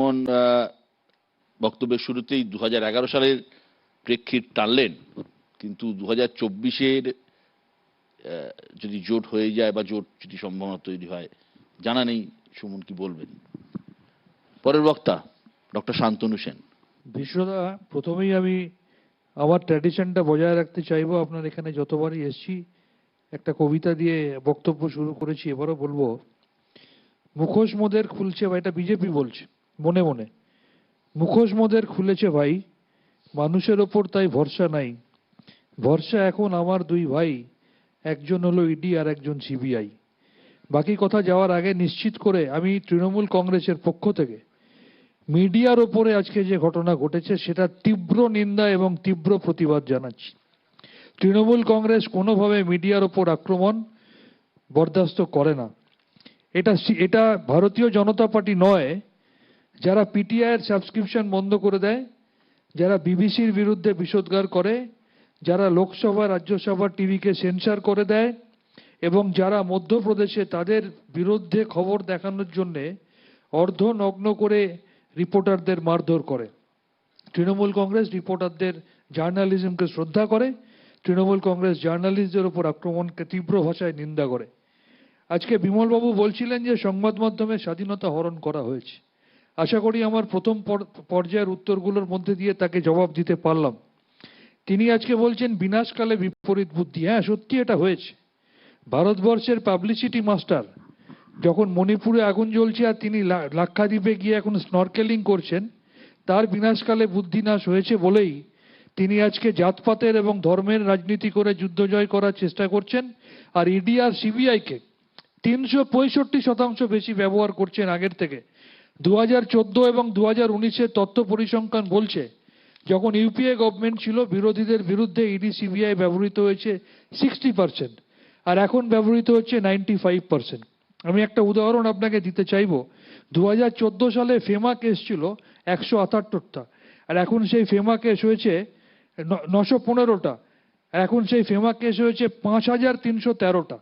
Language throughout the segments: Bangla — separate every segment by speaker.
Speaker 1: যেমন বক্তব্যের শুরুতেই 2011 সালের প্রেক্ষিত টানলেন, কিন্তু 2024-এর যদি জোট হয়ে যায় বা জোট যদি সম্ভাবনা তৈরি হয়, জানা নেই সুমন কি বলবেন। পরের বক্তা ডক্টর শান্তনু সেন।
Speaker 2: বিশ্বদা, প্রথমেই আমি আমার ট্র্যাডিশনটা বজায় রাখতে চাইবো। আপনার এখানে যতবারই এসছি একটা কবিতা দিয়ে বক্তব্য শুরু করেছি, এবারও বলবো। মুখোশ মোদের খুলছে, বা এটা বিজেপি বলছে মনে মনে, মুখোশ মোদের খুলেছে ভাই, মানুষের ওপর তাই ভরসা নাই। ভরসা এখন আমার দুই ভাই, একজন হলো ইডি আর একজন সিবিআই। বাকি কথা যাওয়ার আগে নিশ্চিত করে আমি তৃণমূল কংগ্রেসের পক্ষ থেকে মিডিয়ার ওপরে আজকে যে ঘটনা ঘটেছে সেটা তীব্র নিন্দা এবং তীব্র প্রতিবাদ জানাচ্ছি। তৃণমূল কংগ্রেস কোনোভাবে মিডিয়ার ওপর আক্রমণ বরদাস্ত করে না। এটা ভারতীয় জনতা পার্টি নয়, যারা পিটিআইয়ের সাবস্ক্রিপশন বন্ধ করে দেয়, যারা বিবিসির বিরুদ্ধে বিষোদ্গার করে, যারা লোকসভা রাজ্যসভা টিভিকে সেন্সর করে দেয়, এবং যারা মধ্যপ্রদেশে তাদের বিরুদ্ধে খবর দেখানোর জন্যে অর্ধনগ্ন করে রিপোর্টারদের মারধর করে। তৃণমূল কংগ্রেস রিপোর্টারদের জার্নালিজমকে শ্রদ্ধা করে, তৃণমূল কংগ্রেস জার্নালিস্টদের উপর আক্রমণকে তীব্র ভাষায় নিন্দা করে। আজকে বিমলবাবু বলছিলেন যে সংবাদ মাধ্যমের স্বাধীনতা হরণ করা হয়েছে। আশা করি আমার প্রথম পর্যায়ের উত্তরগুলোর মধ্যে দিয়ে তাকে জবাব দিতে পারলাম। তিনি আজকে বলছেন বিনাশকালে বিপরীত বুদ্ধি। হ্যাঁ, সত্যি এটা হয়েছে। ভারতবর্ষের পাবলিসিটি মাস্টার যখন মণিপুরে আগুন জ্বলছে আর তিনি লাক্ষাদ্বীপে গিয়ে এখন স্নরকেলিং করছেন, তার বিনাশকালে বুদ্ধিনাশ হয়েছে বলেই তিনি আজকে জাতপাতের এবং ধর্মের রাজনীতি করে যুদ্ধ জয় করার চেষ্টা করছেন। আর ইডি আর সিবিআইকে 365% বেশি ব্যবহার করছেন আগের থেকে। 2014 এবং 2019-এর তথ্য পরিসংখ্যান বলছে, যখন ইউপিএ গভর্নমেন্ট ছিল বিরোধীদের বিরুদ্ধে ইডি সিবিআই ব্যবহৃত হয়েছে 60%, আর এখন ব্যবহৃত হচ্ছে 95%। আমি একটা উদাহরণ আপনাকে দিতে চাইবো। 2014 সালে ফেমা কেস ছিল 178টা, আর এখন সেই ফেমা কেস হয়েছে 915টা, আর এখন সেই ফেমা কেস হয়েছে 5313টা।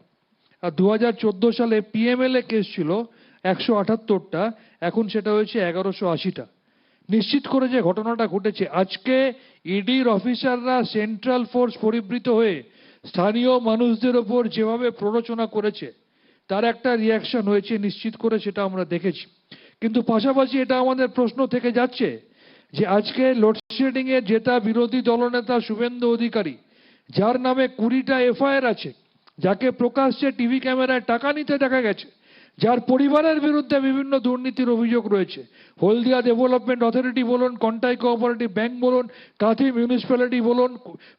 Speaker 2: আর 2014 সালে পিএমএলএ কেস ছিল 178টা, এখন সেটা হয়েছে 1180টা। নিশ্চিত করে যে ঘটনাটা ঘটেছে, আজকে ইডির অফিসাররা সেন্ট্রাল ফোর্স পরিবৃত হয়ে স্থানীয় মানুষদের ওপর যেভাবে প্ররোচনা করেছে তার একটা রিয়াকশন হয়েছে, নিশ্চিত করে সেটা আমরা দেখেছি। কিন্তু পাশাপাশি এটা আমাদের প্রশ্ন থেকে যাচ্ছে যে আজকে লোডশেডিং এ যেটা বিরোধী দলনেতা শুভেন্দু অধিকারী, যার নামে 20টা এফআইআর আছে, যাকে প্রকাশ্যে টিভি ক্যামেরায় টাকা নিতে দেখা গেছে, যার পরিবারের বিরুদ্ধে বিভিন্ন দুর্নীতির অভিযোগ রয়েছে, হলদিয়া ডেভেলপমেন্ট অথরিটি বলুন, কন্টাই কোঅপারেটিভ ব্যাংক বলুন, কাঁথি মিউনিসিপ্যালিটি বলুন,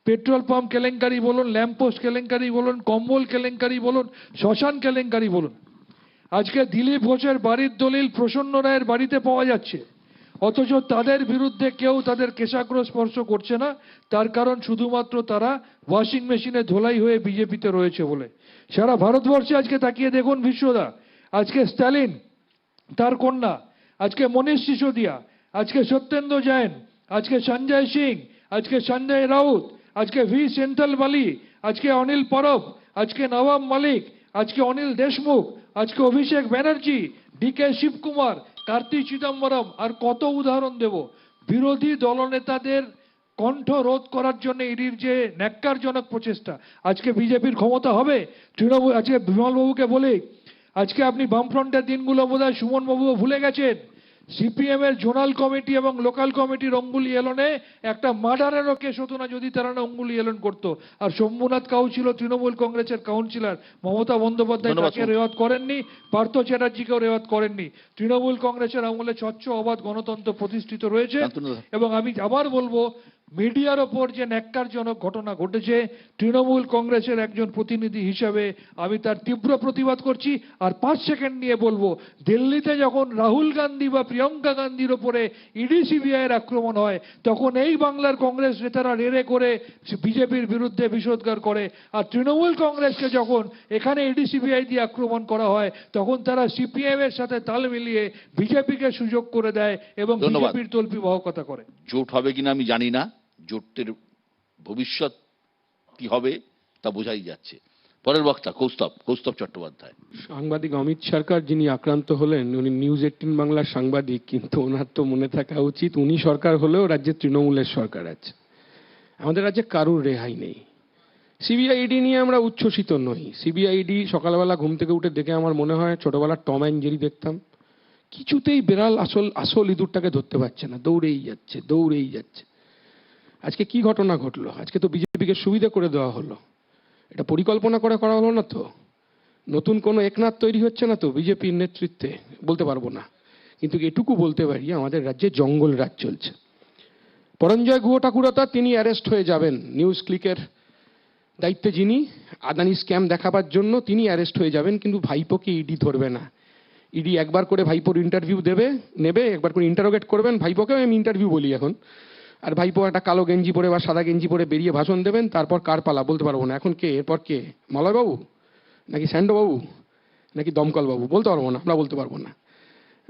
Speaker 2: পেট্রোল পাম্প কেলেঙ্কারি বলুন, ল্যাম্পপোস্ট কেলেঙ্কারি বলুন, কম্বল কেলেঙ্কারি বলুন, শ্মশান কেলেঙ্কারি বলুন, আজকে দিলীপ ঘোষের বাড়ির দলিল প্রসন্ন রায়ের বাড়িতে পাওয়া যাচ্ছে, অথচ তাদের বিরুদ্ধে কেউ তাদের কেশাগ্র স্পর্শ করছে না। তার কারণ শুধুমাত্র তারা ওয়াশিং মেশিনে ধোলাই হয়ে বিজেপিতে রয়েছে বলে। সারা ভারতবর্ষে আজকে তাকিয়ে দেখুন বিশ্বদা, আজকে স্ট্যালিন, তার কন্যা, আজকে মনীষ সিসোদিয়া, আজকে সত্যেন্দ্র জৈন, আজকে সঞ্জয় সিং, আজকে সঞ্জয় রাউত, আজকে ভি সেন্থল বালি, আজকে অনিল পরব, আজকে নবাব মালিক, আজকে অনিল দেশমুখ, আজকে অভিষেক ব্যানার্জি, ডিকে শিবকুমার, কার্তি চিদম্বরম, আর কত উদাহরণ দেব। বিরোধী দলনেতাদের কণ্ঠ রোধ করার জন্য ইডির যে ন্যাক্কারজনক প্রচেষ্টা, আজকে বিজেপির ক্ষমতা হবে? তৃণমূল, আজকে বিমলবাবুকে বলি, আজকে আপনি বামফ্রন্টের দিনগুলো বোধহয় সুমনবাবুও ভুলে গেছেন। সিপিএম এর জোনাল কমিটি এবং লোকাল কমিটির অঙ্গুলি এলনে একটা মার্ডারেরও কেস হতো না যদি তারা না অঙ্গুলি এলন করতো। আর শম্ভুনাথ কাউ ছিল তৃণমূল কংগ্রেসের কাউন্সিলর, মমতা বন্দ্যোপাধ্যায় তাকে রেওয়াত করেননি, পার্থ চ্যাটার্জিকেও রেওয়াত করেননি। তৃণমূল কংগ্রেসের আমলে স্বচ্ছ অবাধ গণতন্ত্র প্রতিষ্ঠিত রয়েছে। এবং আমি আবার বলবো, মিডিয়ার ওপর যে ন্যাক্কারজনক ঘটনা ঘটেছে, তৃণমূল কংগ্রেসের একজন প্রতিনিধি হিসাবে আমি তার তীব্র প্রতিবাদ করছি। আর 5 সেকেন্ড নিয়ে বলবো, দিল্লিতে যখন রাহুল গান্ধী বা প্রিয়াঙ্কা গান্ধীর ওপরে ইডি সিবিআইয়ের আক্রমণ হয়, তখন এই বাংলার কংগ্রেস নেতারা রেড়ে করে বিজেপির বিরুদ্ধে বিষোদ্গার করে। আর তৃণমূল কংগ্রেসকে যখন এখানে ইডি সিবিআই দিয়ে আক্রমণ করা হয়, তখন তারা সিপিএম এর সাথে তাল মিলিয়ে বিজেপিকে সুযোগ করে দেয় এবং বিজেপির তল্পি বাহকতা করে।
Speaker 1: জোট হবে কিনা আমি জানি না, জোটের ভবিষ্যৎ কি হবে তা বোঝাই যাচ্ছে। পরের বক্তা কৌস্তব চট্টোপাধ্যায়।
Speaker 3: সাংবাদিক অমিত সরকার যিনি আক্রান্ত হলেন উনি নিউজ 18 বাংলার সাংবাদিক, কিন্তু ওনার তো মনে থাকা উচিত উনি সরকার হলেও রাজ্যে তৃণমূলের সরকার আছে। আমাদের রাজ্যে কারুর রেহাই নেই। সিবিআইডি নিয়ে আমরা উচ্ছ্বসিত নই। সিবিআইডি সকালবেলা ঘুম থেকে উঠে দেখে আমার মনে হয় ছোটবেলার টম অ্যান্ড জেরি দেখতাম, কিছুতেই বেড়াল আসল ইঁদুরটাকে ধরতে পারছে না, দৌড়েই যাচ্ছে। আজকে কি ঘটনা ঘটলো? আজকে তো বিজেপিকে সুবিধা করে দেওয়া হলো। এটা পরিকল্পনা করে করা হলো না তো? নতুন কোনো একনাথ তৈরি হচ্ছে না তো বিজেপির নেতৃত্বে? বলতে পারবো না, কিন্তু এটুকু বলতে পারি আমাদের রাজ্যে জঙ্গল রাজ চলছে। পরঞ্জয় গুহ ঠাকুরতা তিনি অ্যারেস্ট হয়ে যাবেন। নিউজ ক্লিকের দায়িত্বে যিনি, আদানি স্ক্যাম দেখাবার জন্য তিনি অ্যারেস্ট হয়ে যাবেন, কিন্তু ভাইপোকে ইডি ধরবে না। ইডি একবার করে ভাইপোর ইন্টারভিউ নেবে, একবার করে ইন্টারোগেট করবেন ভাইপোকে, আমি ইন্টারভিউ বলি এখন। আর ভাইপো একটা কালো গেঞ্জি পরে বা সাদা গেঞ্জি পরে বেরিয়ে ভাষণ দেবেন, তারপর কার পালা বলতে পারবো না। এখন কে, এরপর কে? মলয়বাবু নাকি স্যান্ডোবাবু নাকি দমকলবাবু? বলতে পারবো না, আমরা বলতে পারবো না।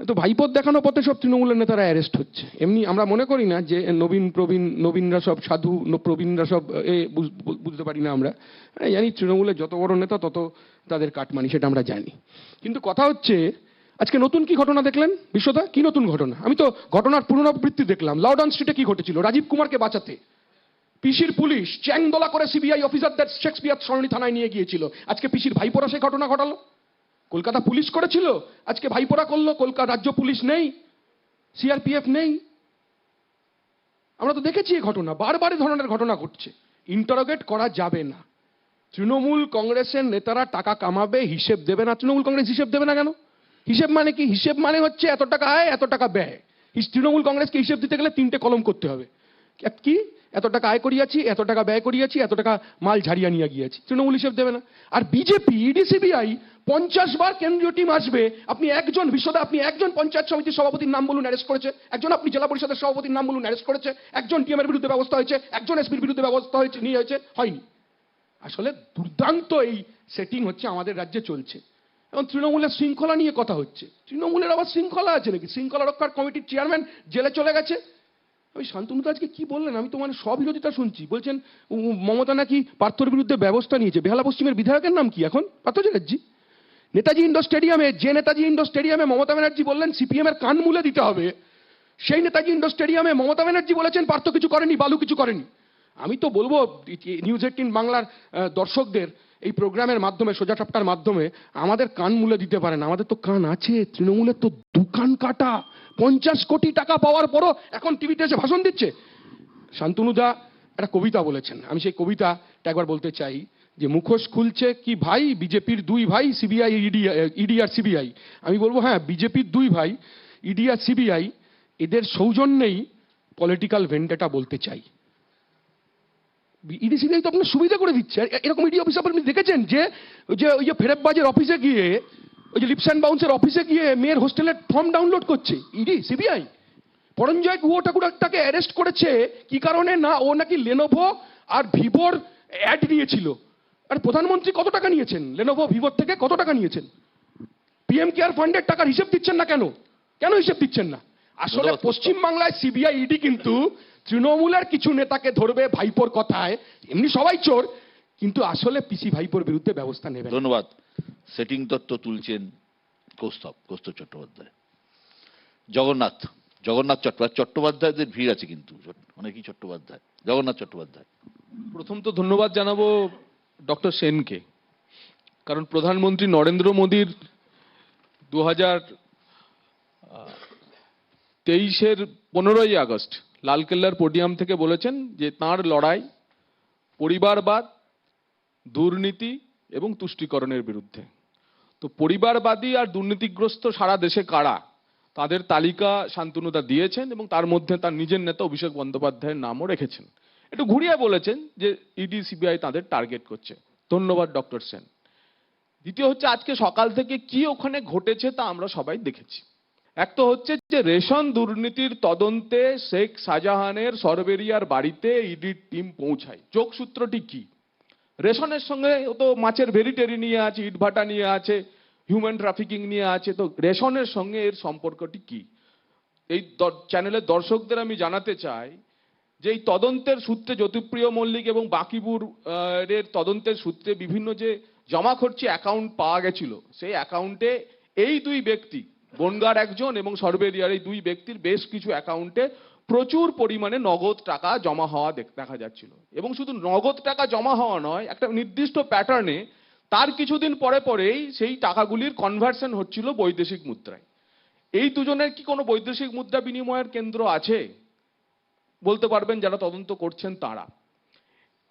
Speaker 3: তো ভাইপোর দেখানো পথে সব তৃণমূলের নেতারা অ্যারেস্ট হচ্ছে। এমনি আমরা মনে করি না যে নবীনরা সব সাধু, প্রবীণরা সব বুঝতে পারি না আমরা। জানি তৃণমূলের যত বড় নেতা তত তাদের কাটমানি, সেটা আমরা জানি। কিন্তু কথা হচ্ছে আজকে নতুন কি ঘটনা দেখলেন বিশ্বদা? কি নতুন ঘটনা? আমি তো ঘটনার পুনরাবৃত্তি দেখলাম। লাউডন স্ট্রিটে কি ঘটেছিল? রাজীব কুমারকে বাঁচাতে পিসির পুলিশ চ্যাংদোলা করে সিবিআই অফিসারদের শেক্সপিয়ার সরণি থানায় নিয়ে গিয়েছিল। আজকে পিসির ভাইপোরা সেই ঘটনা ঘটালো। কলকাতা পুলিশ করেছিল, আজকে ভাইপোরা করলো। কলকাতা রাজ্য পুলিশ নেই, সিআরপিএফ নেই। আমরা তো দেখেছি এই ঘটনা, বারবার এই ধরনের ঘটনা ঘটছে। ইন্টারোগেট করা যাবে না। তৃণমূল কংগ্রেসের নেতারা টাকা কামাবে, হিসেব দেবে না। তৃণমূল কংগ্রেস হিসেব দেবে না কেন? হিসেব মানে কি? হিসেব মানে হচ্ছে এত টাকা আয়, এত টাকা ব্যয়। তৃণমূল কংগ্রেসকে হিসেব দিতে গেলে 3টে কলম করতে হবে। কি? এত টাকা আয় করিয়াছি, এত টাকা ব্যয় করিয়াছি, এত টাকা মাল ঝাড়িয়া নিয়ে গিয়েছি। তৃণমূল হিসেব দেবে না। আর বিজেপি, ইডি, সিবিআই 50 বার কেন্দ্রীয় টিম আসবে। আপনি একজন বিশ্বদা, আপনি একজন পঞ্চায়েত সমিতির সভাপতির নাম বলুন অ্যারেস্ট করেছে, একজন আপনি জেলা পরিষদের সভাপতির নাম বলুন অ্যারেস্ট করেছে, একজন টিএমের বিরুদ্ধে ব্যবস্থা হয়েছে, একজন এসপির বিরুদ্ধে ব্যবস্থা হয়েছে, হয়নি। আসলে দুর্দান্ত এই সেটিং হচ্ছে আমাদের রাজ্যে চলছে। এবং তৃণমূলের শৃঙ্খলা নিয়ে কথা হচ্ছে। তৃণমূলের আবার শৃঙ্খলা আছে নাকি? শৃঙ্খলা রক্ষার কমিটির চেয়ারম্যান জেলে চলে গেছে। ওই শান্তনু আজকে কি বললেন? আমি তো মানে সব বিরোধিতা শুনছি। বলছেন মমতা নাকি পার্থর বিরুদ্ধে ব্যবস্থা নিয়েছে। বেহালা পশ্চিমের বিধায়কের নাম কি এখন? পার্থ চ্যাটার্জি। নেতাজি ইন্ডোর স্টেডিয়ামে মমতা ব্যানার্জি বললেন সিপিএম এর কান মুলে দিতে হবে। সেই নেতাজি ইন্ডোর স্টেডিয়ামে মমতা ব্যানার্জি বলেছেন পার্থ কিছু করেনি, বালু কিছু করেনি। আমি তো বলবো নিউজ 18 বাংলার দর্শকদের এই প্রোগ্রামের মাধ্যমে, সোজা সাপটার মাধ্যমে আমাদের কান মুলে দিতে পারেন। আমাদের তো কান আছে। তৃণমূলের তো দোকান কাটা। 50 কোটি টাকা পাওয়ার পরও এখন টিভিতে এসে ভাষণ দিচ্ছে। শান্তনুদা একটা কবিতা বলেছেন, আমি সেই কবিতাটা একবার বলতে চাই যে মুখোশ খুলছে কি ভাই বিজেপির 2 ভাই, সিবিআই, ইডি আর সিবিআই। আমি বলবো হ্যাঁ, বিজেপির 2 ভাই, ইডি আর সিবিআই, এদের সৌজন্যেই পলিটিক্যাল ভেন্ডেটা বলতে চাই। ইডি সিবিআই তো আপনার সুবিধা করে দিচ্ছে। এরকম ইডি অফিসার আপনি দেখেছেন যে ওই যে ফেরেববাজের অফিসে গিয়ে, ওই যে লিপস অ্যান্ড বাউন্সের অফিসে গিয়ে মেয়ের হোস্টেলের ফর্ম ডাউনলোড করছে? ED CBI. পরঞ্জয় গুহ ঠাকুরটাকে অ্যারেস্ট করেছে কি কারণে? না ও নাকি লেনোভো আর ভিভোর অ্যাড নিয়েছিল। আর প্রধানমন্ত্রী কত টাকা নিয়েছেন লেনোভো ভিভোর থেকে? কত টাকা নিয়েছেন? পিএম কেয়ার ফান্ডের টাকার হিসেব দিচ্ছেন না কেন? কেন হিসেব দিচ্ছেন না? আসলে পশ্চিম বাংলায় সিবিআই, ইডি কিন্তু তৃণমূলের কিছু নেতাকে ধরবে ভাইপোর কথায়, এমনি সবাই চোর, কিন্তু আসলে পিসি ভাইপোর বিরুদ্ধে ব্যবস্থা নেবে।
Speaker 1: ধন্যবাদ। সেটিং তত্ত্ব তুলছেন কৌস্তব চট্টোপাধ্যায়। জগন্নাথ চট্টোপাধ্যায়দের ভিড় আছে কিন্তু অনেকই চট্টোপাধ্যায়। জগন্নাথ চট্টোপাধ্যায়।
Speaker 4: প্রথম তো ধন্যবাদ জানাবো ডক্টর সেনকে, কারণ প্রধানমন্ত্রী নরেন্দ্র মোদীর 2023-এর 15ই আগস্ট লালকেল্লার পোডিয়াম থেকে বলেছেন যে তাঁর লড়াই পরিবারবাদ, দুর্নীতি এবং তুষ্টিকরণের বিরুদ্ধে। তো পরিবারবাদী আর দুর্নীতিগ্রস্ত সারা দেশে কারা, তাদের তালিকা শান্তনুদা দিয়েছেন এবং তার মধ্যে তার নিজের নেতা অভিষেক বন্দ্যোপাধ্যায়ের নামও রেখেছেন। একটু ঘুরিয়ে বলেছেন যে ইডি সিবিআই তাদের টার্গেট করছে। ধন্যবাদ ডক্টর সেন। দ্বিতীয় হচ্ছে আজকে সকাল থেকে কি ওখানে ঘটেছে তা আমরা সবাই দেখেছি। এক তো হচ্ছে যে রেশন দুর্নীতির তদন্তে শেখ শাহজাহানের সরবেরিয়ার বাড়িতে ইডির টিম পৌঁছায়। যোগসূত্রটি কি? রেশনের সঙ্গে তো মাছের ভেরিটেরি নিয়ে আছে, ইটভাটা নিয়ে আছে, হিউম্যান ট্রাফিকিং নিয়ে আছে। তো রেশনের সঙ্গে এর সম্পর্কটি কি? এই চ্যানেলের দর্শকদের আমি জানাতে চাই যে এই তদন্তের সূত্রে জ্যোতিপ্রিয় মল্লিক এবং বাকিবুর এর তদন্তের সূত্রে বিভিন্ন যে জমাখর্চি অ্যাকাউন্ট পাওয়া গেছিল, সেই অ্যাকাউন্টে এই দুই ব্যক্তি, বনগার একজন এবং সর্বেরিয়ার এই দুই ব্যক্তির বেশ কিছু অ্যাকাউন্টে প্রচুর পরিমাণে নগদ টাকা জমা হওয়া দেখা যাচ্ছিল। এবং শুধু নগদ টাকা জমা হওয়া নয়, একটা নির্দিষ্ট প্যাটার্নে তার কিছুদিন পরে পরেই সেই টাকাগুলির কনভার্সন হচ্ছিল বৈদেশিক মুদ্রায়। এই দুজনের কি কোনো বৈদেশিক মুদ্রা বিনিময়ের কেন্দ্র আছে? বলতে পারবেন যারা তদন্ত করছেন তারা।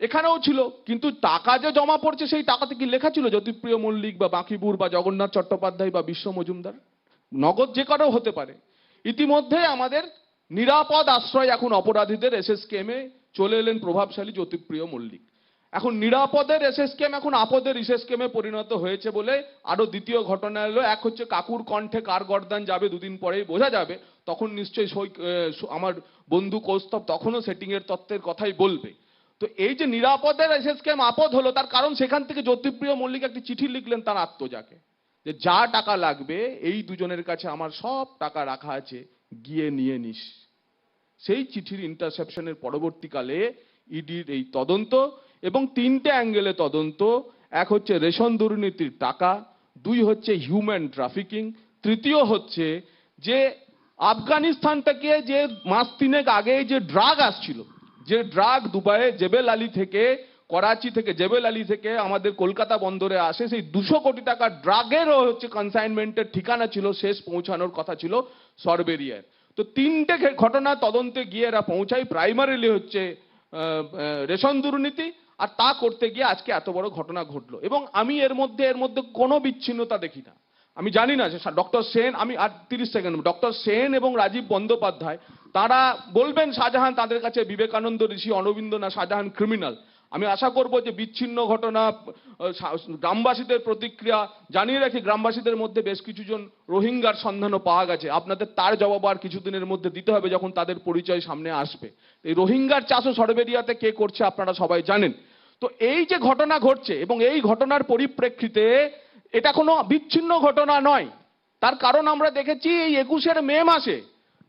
Speaker 4: এখানেও ছিল, কিন্তু টাকা যে জমা পড়ছে সেই টাকাতে কি লেখা ছিল জ্যোতিপ্রিয় মল্লিক বা বাঁকিবুর বা জগন্নাথ চট্টোপাধ্যায় বা বিশ্ব মজুমদার? নগদ যে কারো হতে পারে। ইতিমধ্যে আমাদের নিরাপদ আশ্রয় এখন অপরাধীদের এসএসকেএমে চলে এলেন প্রভাবশালী জ্যোতিপ্রিয় মল্লিক। এখন নিরাপদের এসএসকেএম এখন আপদের এসএসকেএমে পরিণত হয়েছে বলে আরো দ্বিতীয় ঘটনা এলো। এক হচ্ছে কাকুর কণ্ঠে কার গর্দান যাবে দুদিন পরেই বোঝা যাবে, তখন নিশ্চয়ই আমার বন্ধু কৌস্তব তখনও সেটিং এর তত্ত্বের কথাই বলবে। তো এই যে নিরাপদের এসএসকেএম আপদ হলো, তার কারণ সেখান থেকে জ্যোতিপ্রিয় মল্লিক একটি চিঠি লিখলেন তার আত্মজাকে, যে যা টাকা লাগবে এই দুজনের কাছে আমার সব টাকা রাখা আছে, গিয়ে নিয়ে নিস। সেই চিঠির ইন্টারসেপশনের পরবর্তীকালে ইডির এই তদন্ত এবং তিনটে অ্যাঙ্গেলে তদন্ত। এক হচ্ছে রেশন দুর্নীতির টাকা, দুই হচ্ছে হিউম্যান ট্রাফিকিং, তৃতীয় হচ্ছে যে আফগানিস্তান থেকে যে মাস তিনেক আগে যে ড্রাগ আসছিল, যে ড্রাগ দুবাইয়ে জেবেল আলী থেকে, করাচি থেকে জেবেল আলী থেকে আমাদের কলকাতা বন্দরে আসে, সেই 200 কোটি টাকা ড্রাগেরও হচ্ছে কনসাইনমেন্টের ঠিকানা ছিল, শেষ পৌঁছানোর কথা ছিল সরবেরিয়ার। তো তিনটে ঘটনা তদন্তে গিয়ে এরা পৌঁছায়। প্রাইমারিলি হচ্ছে রেশন দুর্নীতি, আর তা করতে গিয়ে আজকে এত বড় ঘটনা ঘটলো। এবং আমি এর মধ্যে কোনো বিচ্ছিন্নতা দেখি না। আমি জানি না যে ডক্টর সেন, আমি আর 30 সেকেন্ড, ডক্টর সেন এবং রাজীব বন্দ্যোপাধ্যায় তারা বলবেন শাহজাহান তাদের কাছে বিবেকানন্দ ঋষি, অরবিন্দ না শাহজাহান ক্রিমিনাল। আমি আশা করব যে বিচ্ছিন্ন ঘটনা, গ্রামবাসীদের প্রতিক্রিয়া জানিয়ে রাখি, গ্রামবাসীদের মধ্যে বেশ কিছুজন রোহিঙ্গার সন্ধানও পাওয়া গেছে। আপনাদের তার জবাব আর কিছুদিনের মধ্যে দিতে হবে যখন তাদের পরিচয় সামনে আসবে। এই রোহিঙ্গার চাষও সরবেরিয়াতে কে করছে আপনারা সবাই জানেন। তো এই যে ঘটনা ঘটছে এবং এই ঘটনার পরিপ্রেক্ষিতে এটা কোনো বিচ্ছিন্ন ঘটনা নয়। তার কারণ আমরা দেখেছি এই 21 মে মাসে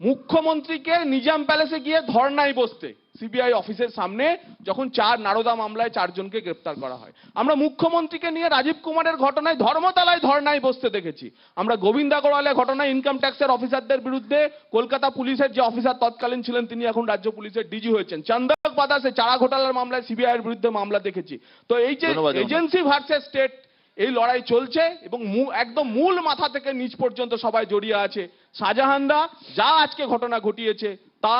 Speaker 4: মুখ্যমন্ত্রীকে নিজাম প্যালেসে গিয়ে ধর্নায় বসতে, সিবিআই অফিসের সামনে, যখন নারদা মামলায় 4 জনকে গ্রেপ্তার করা হয়। আমরা মুখ্যমন্ত্রীকে নিয়ে রাজীব কুমারের ঘটনায় ধর্মতলায় ধর্নায় বসতে দেখেছি। আমরা গোবিন্দ আগরওয়ালের ঘটনায় ইনকাম ট্যাক্সের অফিসারদের বিরুদ্ধে কলকাতা পুলিশের যে অফিসার তৎকালীন ছিলেন তিনি এখন রাজ্য পুলিশের ডিজি হয়েছেন। চন্দক বাদাসে চারা ঘোটালার মামলায় সিবিআই এর বিরুদ্ধে মামলা দেখেছি। তো এই যে এজেন্সি ভার্সেস স্টেট এই লড়াই চলছে এবং একদম মূল মাথা থেকে নিচ পর্যন্ত সবাই জড়িয়ে আছে। শাহজাহানরা যা আজকে ঘটনা ঘটিয়েছে তা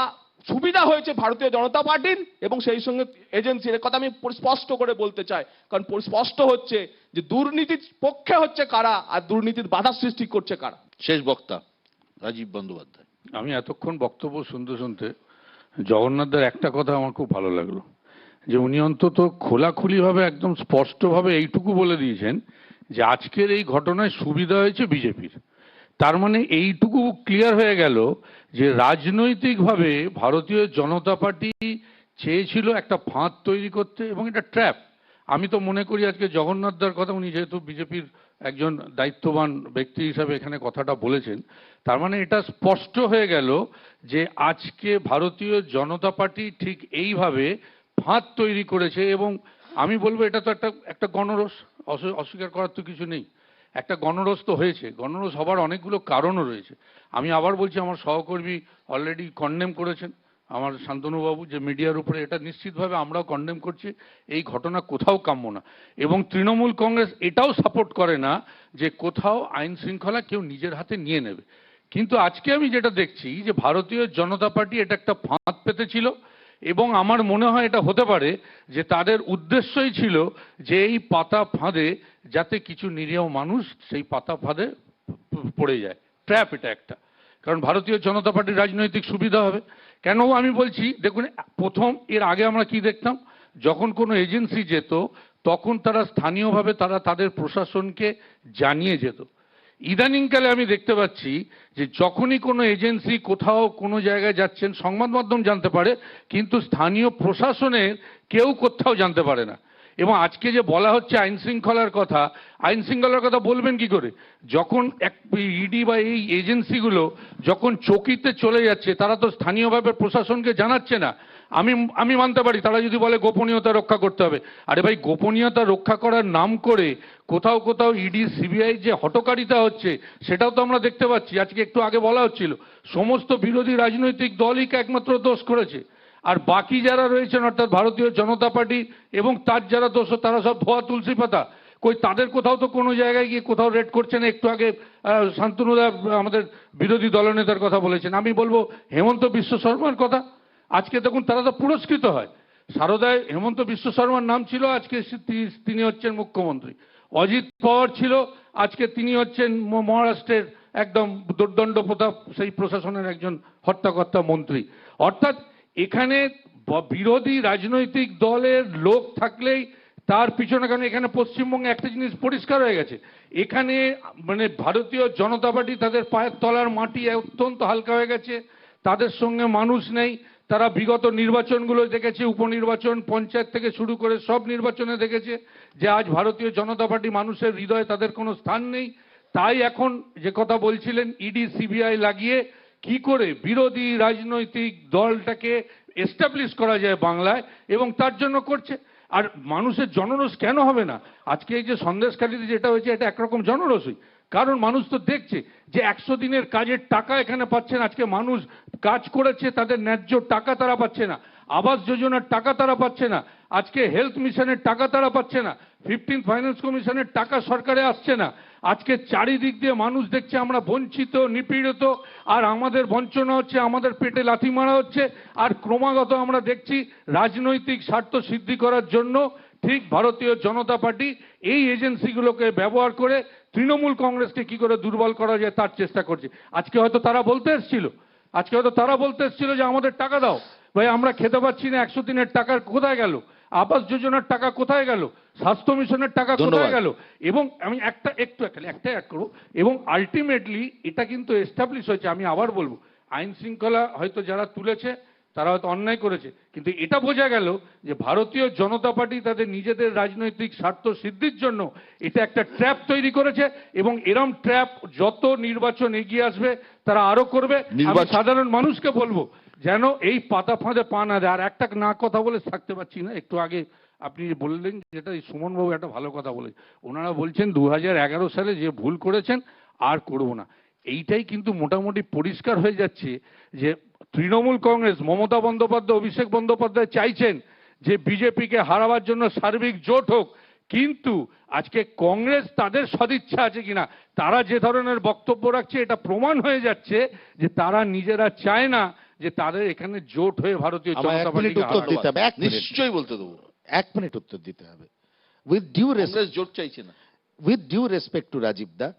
Speaker 4: সুবিধা হয়েছে ভারতীয় জনতা পার্টির এবং সেই সঙ্গে এজেন্সির। কথা আমি স্পষ্ট করে বলতে চাই, কারণ স্পষ্ট হচ্ছে যে দুর্নীতির পক্ষে হচ্ছে কারা আর দুর্নীতির বাধা সৃষ্টি করছে কারা।
Speaker 1: শেষ বক্তা রাজীব বন্দ্যোপাধ্যায়।
Speaker 5: আমি এতক্ষণ বক্তব্য শুনতে শুনতে জগন্নাথদার একটা কথা আমার খুব ভালো লাগলো, যে উনি অন্তত খোলাখুলিভাবে একদম স্পষ্টভাবে এইটুকু বলে দিয়েছেন যে আজকের এই ঘটনায় সুবিধা হয়েছে বিজেপির। তার মানে এইটুকু ক্লিয়ার হয়ে গেল যে রাজনৈতিকভাবে ভারতীয় জনতা পার্টি চেয়েছিল একটা ফাঁদ তৈরি করতে এবং এটা ট্র্যাপ। আমি তো মনে করি আজকে জগন্নাথদার কথা, উনি যেহেতু বিজেপির একজন দায়িত্ববান ব্যক্তি হিসাবে এখানে কথাটা বলেছেন, তার মানে এটা স্পষ্ট হয়ে গেল যে আজকে ভারতীয় জনতা পার্টি ঠিক এইভাবে ফাঁদ তৈরি করেছে। এবং আমি বলবো এটা তো একটা গণরোষ, অস্বীকার করার তো কিছু নেই। একটা গণরোষ তো হয়েছে, গণরোষ হবার অনেকগুলো কারণও রয়েছে। আমি আবার বলছি, আমার সহকর্মী অলরেডি কন্ডেম করেছেন, আমার শান্তনুবাবু, যে মিডিয়ার উপরে, এটা নিশ্চিতভাবে আমরাও কন্ডেম করছি। এই ঘটনা কোথাও কাম্য না। এবং তৃণমূল কংগ্রেস এটাও সাপোর্ট করে না যে কোথাও আইন শৃঙ্খলা কেউ নিজের হাতে নিয়ে নেবে। কিন্তু আজকে আমি যেটা দেখছি যে ভারতীয় জনতা পার্টি এটা একটা ফাঁদ পেতেছিল এবং আমার মনে হয় এটা হতে পারে যে তাদের উদ্দেশ্যই ছিল যে এই পাতা ফাঁদে যাতে কিছু নিরীহ মানুষ সেই পাতা ফাঁদে পড়ে যায়। ট্র্যাপ এটা একটা। কারণ ভারতীয় জনতা পার্টির রাজনৈতিক সুবিধা হবে। কেন আমি বলছি, দেখুন, প্রথম এর আগে আমরা কি দেখতাম, যখন কোনো এজেন্সি যেত তখন তারা স্থানীয়ভাবে তাদের প্রশাসনকে জানিয়ে যেত। ইদানিংকালে আমি দেখতে পাচ্ছি যে যখনই কোনো এজেন্সি কোথাও কোনো জায়গায় যাচ্ছেন, সংবাদ মাধ্যম জানতে পারে কিন্তু স্থানীয় প্রশাসনের কেউ কোথাও জানতে পারে না। এবং আজকে যে বলা হচ্ছে আইন শৃঙ্খলার কথা বলবেন কি করে যখন এক ইডি বা এই এজেন্সিগুলো যখন চকিতে চলে যাচ্ছে, তারা তো স্থানীয়ভাবে প্রশাসনকে জানাচ্ছে না। আমি মানতে পারি তারা যদি বলে গোপনীয়তা রক্ষা করতে হবে, আরে ভাই গোপনীয়তা রক্ষা করার নাম করে কোথাও কোথাও ইডি সিবিআই যে হটকারিতা হচ্ছে সেটাও তো আমরা দেখতে পাচ্ছি। আজকে একটু আগে বলা হচ্ছিল সমস্ত বিরোধী রাজনৈতিক দলই একমাত্র দোষ করেছে, আর বাকি যারা রয়েছেন অর্থাৎ ভারতীয় জনতা পার্টি এবং তার যারা দোষ তারা সব ধোয়া তুলসী পাতা। কই তাদের কোথাও তো কোনো জায়গায় গিয়ে কোথাও রেড করছে না। একটু আগে শান্তনুদা আমাদের বিরোধী দলনেতার কথা বলেছেন, আমি বলবো হেমন্ত বিশ্ব শর্মার কথা। আজকে দেখুন তারা তো পুরস্কৃত হয়। সারদায় হেমন্ত বিশ্ব শর্মার নাম ছিল, আজকে তিনি হচ্ছেন মুখ্যমন্ত্রী। অজিত পাওয়ার ছিল, আজকে তিনি হচ্ছেন মহারাষ্ট্রের একদম দুর্দণ্ড প্রতাপ সেই প্রশাসনের একজন হর্তাকর্তা মন্ত্রী। অর্থাৎ এখানে বিরোধী রাজনৈতিক দলের লোক থাকলেই তার পিছনে, কারণ এখানে পশ্চিমবঙ্গে একটা জিনিস পরিষ্কার হয়ে গেছে, এখানে মানে ভারতীয় জনতা পার্টি তাদের পায়ের তলার মাটি অত্যন্ত হালকা হয়ে গেছে, তাদের সঙ্গে মানুষ নেই। তারা বিগত নির্বাচনগুলো দেখেছে, উপনির্বাচন, পঞ্চায়েত থেকে শুরু করে সব নির্বাচনে দেখেছে যে আজ ভারতীয় জনতা পার্টি মানুষের হৃদয়ে তাদের কোনো স্থান নেই। তাই এখন যে কথা বলছিলেন ইডি সিবিআই লাগিয়ে কি করে বিরোধী রাজনৈতিক দলটাকে এস্টাবলিশ করা যায় বাংলায়, এবং তার জন্য করছে। আর মানুষের জনরোষ কেন হবে না? আজকে এই যে সন্দেশখালীতে যেটা হয়েছে এটা একরকম জনরোষই, কারণ মানুষ তো দেখছে যে 100 দিনের কাজের টাকা এখানে পাচ্ছেন। আজকে মানুষ কাজ করেছে, তাদের ন্যায্য টাকা তারা পাচ্ছে না, আবাস যোজনার টাকা তারা পাচ্ছে না, আজকে হেলথ মিশনের টাকা তারা পাচ্ছে না, 15th ফাইন্যান্স কমিশনের টাকা সরকারে আসছে না। আজকে চারিদিক দিয়ে মানুষ দেখছে আমরা বঞ্চিত, নিপীড়িত, আর আমাদের বঞ্চনা হচ্ছে, আমাদের পেটে লাথি মারা হচ্ছে। আর ক্রমাগত আমরা দেখছি রাজনৈতিক স্বার্থ সিদ্ধি করার জন্য ঠিক ভারতীয় জনতা পার্টি এই এজেন্সিগুলোকে ব্যবহার করে তৃণমূল কংগ্রেসকে কি করে দুর্বল করা যায় তার চেষ্টা করছে। আজকে হয়তো তারা বলতে এসেছিল যে আমাদের টাকা দাও, ভাই আমরা খেতে পাচ্ছি না, 100 দিনের টাকা কোথায় গেল, আবাস যোজনার টাকা কোথায় গেল, স্বাস্থ্য মিশনের টাকা কোথায় গেল। এবং আমি একটা অ্যাড করবো, এবং আলটিমেটলি এটা কিন্তু এস্টাবলিশ হয়েছে। আমি আবার বলবো আইন শৃঙ্খলা হয়তো যারা তুলেছে তারা হয়তো অন্যায় করেছে, কিন্তু এটা বোঝা গেল যে ভারতীয় জনতা পার্টি তাদের নিজেদের রাজনৈতিক স্বার্থ সিদ্ধির জন্য এটা একটা ট্র্যাপ তৈরি করেছে, এবং এরম ট্র্যাপ যত নির্বাচন এগিয়ে আসবে তারা আরো করবে। আমি সাধারণ মানুষকে বলবো যেন এই পাতা ফাঁদে পা না দেয়। আর একটা না কথা বলে থাকতে পারছি না, একটু আগে আপনি বললেন যেটা সুমনবাবু একটা ভালো কথা বলে, ওনারা বলছেন 2011 সালে যে ভুল করেছেন আর করব না। এইটাই কিন্তু মোটামুটি পরিষ্কার হয়ে যাচ্ছে যে তৃণমূল কংগ্রেস, মমতা বন্দ্যোপাধ্যায়, অভিষেক বন্দ্যোপাধ্যায় চাইছেন যে বিজেপিকে হারাবার জন্য সার্বিক জোট হোক, কিন্তু আজকে কংগ্রেস তাদের সদিচ্ছা আছে কিনা, তারা যে ধরনের বক্তব্য রাখছে এটা প্রমাণ হয়ে যাচ্ছে যে তারা নিজেরা চায় না যে তাদের এখানে জোট হয়ে ভারতীয় জনতা পার্টিকে হারাতে।
Speaker 1: নিশ্চয়ই বলতে দেবো,
Speaker 6: 1 মিনিট উত্তর দিতে হবে। উইথ ডিউ
Speaker 1: কংগ্রেস জোট চাইছে না।
Speaker 6: With due respect to Rajiv da,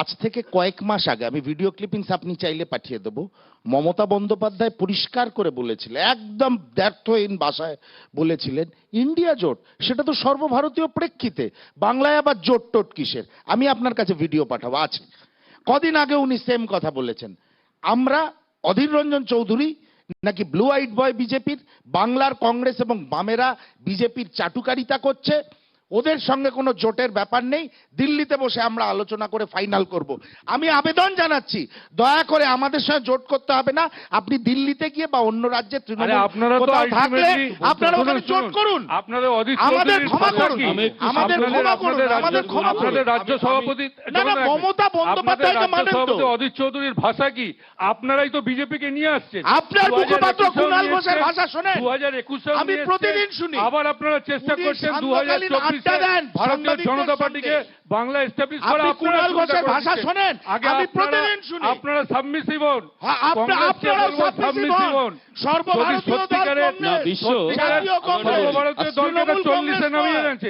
Speaker 6: আজ থেকে কয়েক মাস আগে, আমি ভিডিও ক্লিপিংস আপনি চাইলে পাঠিয়ে দেবো, মমতা বন্দ্যোপাধ্যায় পরিষ্কার করে বলেছিলেন, একদম ব্যর্থহীন ভাষায় বলেছিলেন ইন্ডিয়া জোট সেটা তো সর্বভারতীয় প্রেক্ষিতে, বাংলায় আবার জোট টোট কিসের। আমি আপনার কাছে ভিডিও পাঠাবো, আছে। কদিন আগে উনি সেম কথা বলেছেন, আমরা অধীর রঞ্জন চৌধুরী নাকি ব্লু আইড বয় বিজেপির, বাংলার কংগ্রেস এবং বামেরা বিজেপির চাটুকারিতা করছে, ওদের সঙ্গে কোনো জোটের ব্যাপার নেই, দিল্লিতে বসে আমরা আলোচনা করে ফাইনাল করব। আমি আবেদন জানাচ্ছি দয়া করে আমাদের সঙ্গে জোট করতে হবে না, আপনি দিল্লিতে গিয়ে বা অন্য রাজ্যে
Speaker 4: আপনারা তো
Speaker 6: থাকলে আপনারা ওখানে জোট করুন, আমাদের ক্ষমা করুন, আমাদের ক্ষমা করুন, আমাদের ক্ষমা করুন।
Speaker 4: আপনাদের রাজ্য সভাপতি
Speaker 6: না না, মমতা বন্দ্যোপাধ্যায়কে মানেন তো।
Speaker 4: অজিত চৌধুরীর ভাষা কি? আপনারাই তো বিজেপিকে নিয়ে আসছেন।
Speaker 6: আপনার মুখপাত্র কুণাল ঘোষের ভাষা শোনেন,
Speaker 4: 2021
Speaker 6: আমি প্রতিদিন শুনি।
Speaker 4: আবার আপনারা চেষ্টা করছেন 2024 ভারতীয় জনতা পার্টিকে বাংলা এস্টাবলিশ করা।
Speaker 6: কুণাল ঘোষের ভাষা শোনেন, আমি প্রতিদিন শুনি।
Speaker 4: আপনারা সাবমিসিভ হন,
Speaker 6: আপনারা সাবমিসিভ হন। সর্বভারতীয় দল কংগ্রেস, জাতীয় কংগ্রেস,
Speaker 4: সর্বভারতীয় দলকে 40-এ নামিয়ে এনেছে।